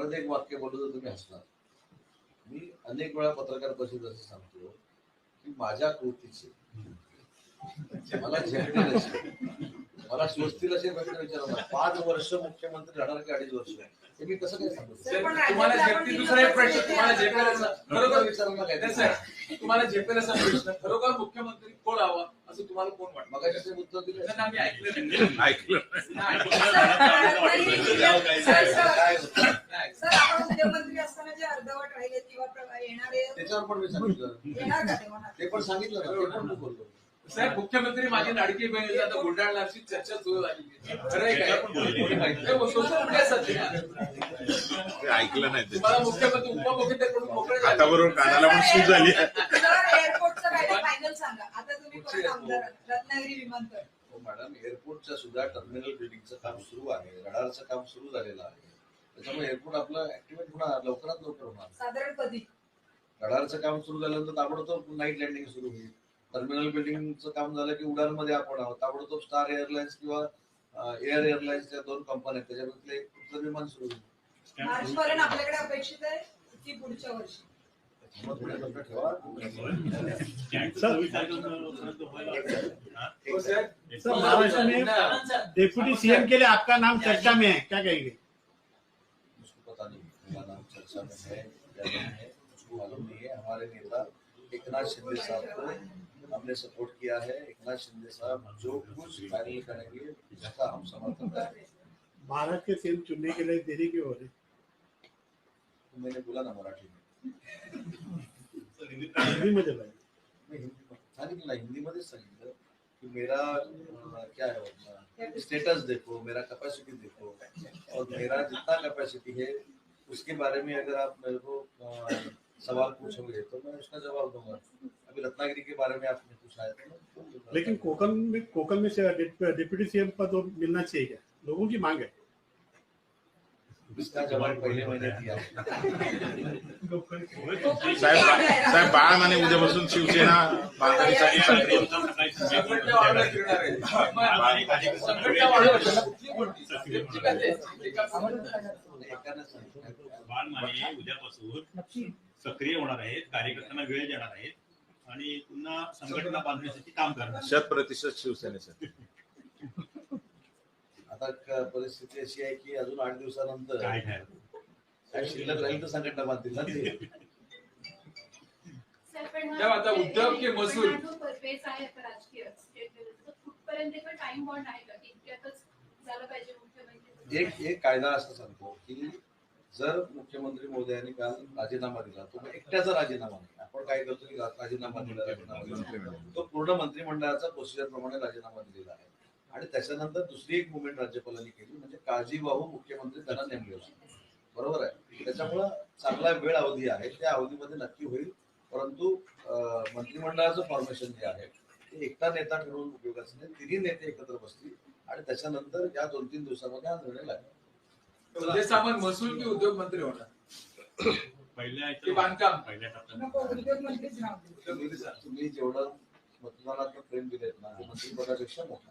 परत एक वाक्य बोलू तर तुम्ही हसणार. मी अनेक वेळा पत्रकार परिषदेत असं सांगतो की माझ्या कृतीचे मला झेपतील असे, मला स्वस्तील असे प्रश्न विचारला. 5 वर्ष मुख्यमंत्री राहणार की 2.5 वर्ष, हे मी कसं काय सांगू? तुम्हाला झेपतील दुसरा एक प्रश्न, तुम्हाला झेपेल असा खरोखर विचारला काय सर, तुम्हाला झेपेल असा प्रश्न, खरोखर मुख्यमंत्री कोण हवा असं तुम्हाला कोण वाटतं? मगाशी ते उत्तर दिलं नाही, आम्ही ऐकलं सर, आपण मुख्यमंत्री असताना जे अर्धवट राहिले किंवा येणारे त्याच्यावर पण मी सांगितलं, येणार का तेव्हा? ते पण सांगितलं ना, ते पण मी बोललो. साहेब, मुख्यमंत्री माझी लाडकी बहीण आता बुलढाण्याची चर्चा सुरू झाली. खरं आहे काय? सोशल मीडिया सध्या ऐकलं नाही ते. तुम्हाला मुख्यमंत्री उपमुख्यमंत्र्यांकडून मोकळे झाले. आता बरोबर कानाला पण सूज झाली. सर, एअरपोर्टचं काय फायनल सांगा. आता तुम्ही परत आमदार रत्नागिरी विमानतळ. हो मॅडम, एअरपोर्टच्या सुद्धा टर्मिनल बिल्डिंगचं काम सुरू आहे, रडारचं काम सुरू झालेलं आहे. त्याच्यामुळे एअरपोर्ट आपलं ऍक्टिव्हेट होणार, लवकरात लवकर होणार. साधारण कधी? रडारचं काम सुरू झाल्यानंतर ताबडतोब नाईट लँडिंग सुरू होईल. टर्मिनल बिल्डिंगचं काम झालं की उडानमध्ये आपण आहोत. ताबडतोब स्टार एअरलाइन्स किंवा एअर एअरलाइन्सच्या 2 कंपन्या आहेत, त्याच्यामधले एक पुढचं विमान सुरू होईल. मार्च पर्यंत आपल्याकडे अपेक्षित आहे की पुढच्या वर्षी? सर, महाराष्ट्र में डिप्टी सीएम के लिए आपका नाम चर्चा में है, क्या कहेंगे? मुझको पता नहीं मेरा नाम चर्चा में है या नहीं है, मुझको मालूम नहीं है. हमारे नेता एकनाथ शिंदे साहब को हमने सपोर्ट किया है. एकनाथ शिंदे साहब जो कुछ फाइनल करेंगे उसका हम समर्थन करेंगे. महाराष्ट्र के सीएम चुनने के लिए देरी क्यों हो रही? तो मैंने बोला ना मराठी में, हिंदी में जब मैं सांगितलं ना, हिंदीमध्येच सांगितलं कि मेरा क्या है अपना स्टेटस देखो, मेरा कैपेसिटी देखो, और मेरा जितना कैपेसिटी है उसके बारे में अगर आप मेरे को सवाल पूछोगे तो मैं उसका जवाब दूंगा. अभी रत्नागिरी के बारे में आपने पूछा है तो लेकिन कोकल में डिप्टी सीएम पद तो मिलना चाहिए क्या? लोगों की मांग है. इसका जवाब पहले मैंने दिया. साहेब बाळा माने उद्यापासून शिवसेना बांधणीसाठी सक्रिय. संघटना वाढवण्यात येणार आहे. संघटना बाळ माने उद्यापासून सक्रिय होणार आहेत, कार्यकर्त्यांना वेळ देणार आहेत आणि पुन्हा संघटना बांधण्यासाठी काम करणार. 100% शिवसेनेसाठी. आता परिस्थिती अशी आहे की अजून 8 दिवसानंतर काय ठरलं? काय शिल्लक राहील तर संघटना बांधतील ना ते. आता उद्योग की महसूल बेस आहे राजकीय स्टेट लेवलचा, कुठपर्यंत टाइम बॉन्ड आहे का? इतक्यातच झालं पाहिजे मुख्यमंत्री? एक कायदा असं सांगतो की जर मुख्यमंत्री महोदयांनी काल राजीनामा दिला तो एकट्याचा राजीनामा नाही. आपण काय करतो की राजीनामा दिला, तो पूर्ण मंत्रिमंडळाचा प्रोसिजर प्रमाणे राजीनामा दिलेला आहे. आणि त्याच्यानंतर दुसरी एक मुवमेंट राज्यपालांनी केली, म्हणजे काळजीवाहू मुख्यमंत्री त्यांना नेमले होते. बरोबर आहे. त्याच्यामुळं चांगला वेळ अवधी आहे, त्या अवधीमध्ये नक्की होईल. परंतु मंत्रिमंडळाचं फॉर्मेशन जे आहे ते एकटा नेता ठरवून उपयोगाचं नाही. 3 नेते एकत्र बसतील आणि त्याच्यानंतर या 2-3 दिवसामध्ये हा निर्णय लागेल. उद्देश सामंत महसूल की उद्योग मंत्री होणार? पहिल्या बांधकाम पहिल्या टप्प्यात नको, उद्योग मंत्रीच राहू दे. तुम्ही जेवढं मतदानात प्रेम दिलेत ना, मंत्रिपदापेक्षा मोठा